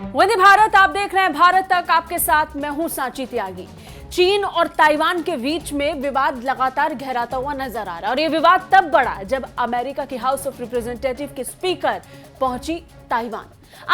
वंदे भारत, आप देख रहे हैं भारत तक, आपके साथ मैं हूं सांची त्यागी। चीन और ताइवान के बीच में विवाद लगातार गहराता हुआ नजर आ रहा है और यह विवाद तब बढ़ा जब अमेरिका की हाउस ऑफ रिप्रेजेंटेटिव के स्पीकर पहुंची ताइवान।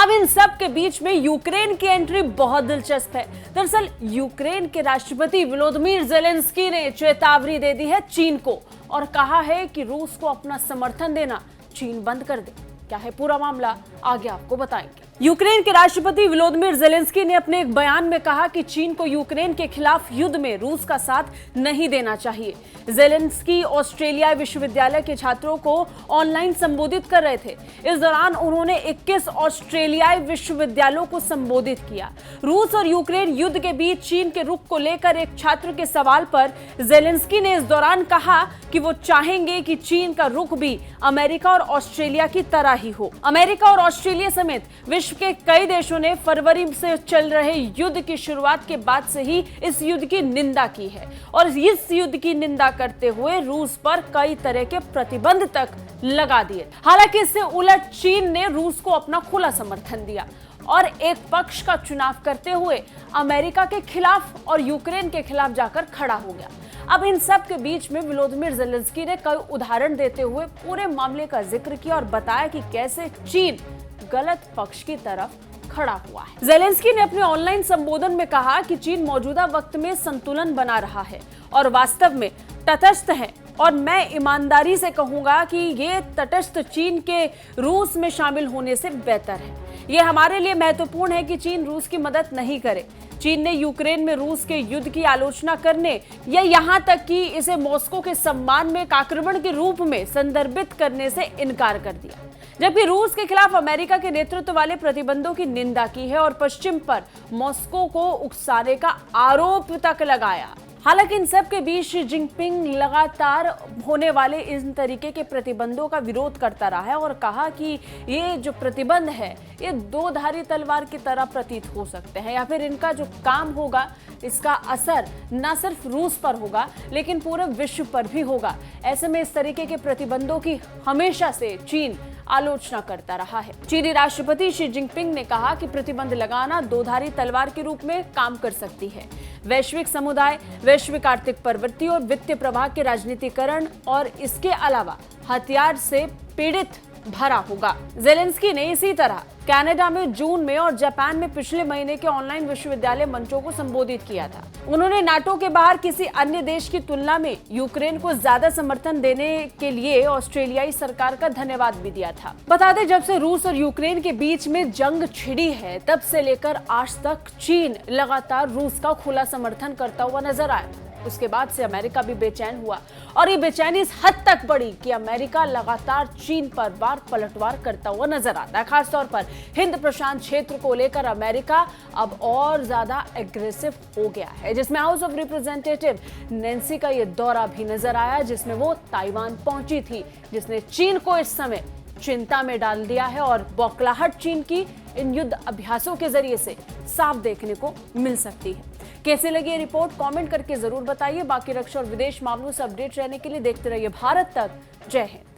अब इन सब के बीच में यूक्रेन की एंट्री बहुत दिलचस्प है। दरअसल यूक्रेन के राष्ट्रपति वोलोदिमीर ज़ेलेंस्की ने चेतावनी दे दी है चीन को और कहा है कि रूस को अपना समर्थन देना चीन बंद कर दे। क्या है पूरा मामला, आगे आपको बताएंगे। यूक्रेन के राष्ट्रपति वोलोदिमीर ज़ेलेंस्की ने अपने एक बयान में कहा कि चीन को यूक्रेन के खिलाफ युद्ध में रूस का साथ नहीं देना चाहिए। ज़ेलेंस्की ऑस्ट्रेलिया विश्वविद्यालय के छात्रों को ऑनलाइन संबोधित कर रहे थे। इस दौरान उन्होंने 21 ऑस्ट्रेलियाई विश्वविद्यालयों को संबोधित किया। रूस और यूक्रेन युद्ध के बीच चीन के रुख को लेकर एक छात्र के सवाल पर ज़ेलेंस्की ने इस दौरान कहा कि वो चाहेंगे कि चीन का रुख भी अमेरिका और ऑस्ट्रेलिया की तरह ही हो। अमेरिका और ऑस्ट्रेलिया समेत विश्व के कई देशों ने फरवरी से चल रहे युद्ध की शुरुआत के बाद से ही इस युद्ध की निंदा की है और इस युद्ध की निंदा करते हुए रूस पर कई तरह के प्रतिबंध तक लगा दिए। हालांकि इससे उलट चीन ने रूस को अपना खुला समर्थन दिया और एक पक्ष का चुनाव करते हुए अमेरिका के खिलाफ और यूक्रेन के खिलाफ जाकर खड़ा हो गया। अब इन सब के बीच में वोलोदिमीर ज़ेलेंस्की ने कई उदाहरण देते हुए पूरे मामले का जिक्र किया और बताया कि कैसे चीन गलत पक्ष की तरफ खड़ा हुआ है। ज़ेलेंस्की ने अपने ऑनलाइन संबोधन में कहा कि चीन मौजूदा वक्त में संतुलन बना रहा है और वास्तव में तटस्थ है और मैं ईमानदारी से कहूंगा कि ये तटस्थ चीन के रूस में शामिल होने से बेहतर है। ये हमारे लिए महत्वपूर्ण है कि चीन रूस की मदद नहीं करे। चीन ने यूक्रेन में रूस के युद्ध की आलोचना करने या यहां तक कि इसे मॉस्को के सम्मान में एक आक्रमण के रूप में संदर्भित करने से इनकार कर दिया, जबकि रूस के खिलाफ अमेरिका के नेतृत्व वाले प्रतिबंधों की निंदा की है और पश्चिम पर मॉस्को को उकसाने का आरोप तक लगाया। हालांकि इन सब के बीच शी जिनपिंग लगातार होने वाले इन तरीके के प्रतिबंधों का विरोध करता रहा है और कहा कि ये जो प्रतिबंध है ये दो धारी तलवार की तरह प्रतीत हो सकते हैं या फिर इनका जो काम होगा इसका असर न सिर्फ रूस पर होगा लेकिन पूरे विश्व पर भी होगा। ऐसे में इस तरीके के प्रतिबंधों की हमेशा से चीन आलोचना करता रहा है। चीनी राष्ट्रपति शी जिनपिंग ने कहा कि प्रतिबंध लगाना दो धारी तलवार के रूप में काम कर सकती है। वैश्विक समुदाय, वैश्विक आर्थिक प्रवृत्ति और वित्तीय प्रवाह के राजनीतिकरण और इसके अलावा हथियार से पीड़ित भरा होगा। ज़ेलेंस्की ने इसी तरह कनाडा में जून में और जापान में पिछले महीने के ऑनलाइन विश्वविद्यालय मंचों को संबोधित किया था। उन्होंने नाटो के बाहर किसी अन्य देश की तुलना में यूक्रेन को ज्यादा समर्थन देने के लिए ऑस्ट्रेलियाई सरकार का धन्यवाद भी दिया था। बता दें, जब से रूस और यूक्रेन के बीच में जंग छिड़ी है तब से लेकर आज तक चीन लगातार रूस का खुला समर्थन करता हुआ नजर आया। उसके बाद से अमेरिका भी बेचैन हुआ और ये बेचैनी इस हद तक बढ़ी कि अमेरिका लगातार चीन पर वार पलटवार करता हुआ नजर आता है। खासतौर पर हिंद प्रशांत क्षेत्र को लेकर अमेरिका अब और ज्यादा एग्रेसिव हो गया है, जिसमें हाउस ऑफ रिप्रेजेंटेटिव नैन्सी का ये दौरा भी नजर आया जिसमें वो ताइवान पहुंची थी, जिसने चीन को इस समय चिंता में डाल दिया है और बौखलाहट चीन की इन युद्ध अभ्यासों के जरिए से साफ देखने को मिल सकती है। कैसे लगी ये रिपोर्ट कमेंट करके जरूर बताइए। बाकी रक्षा और विदेश मामलों से अपडेट रहने के लिए देखते रहिए भारत तक। जय हिंद।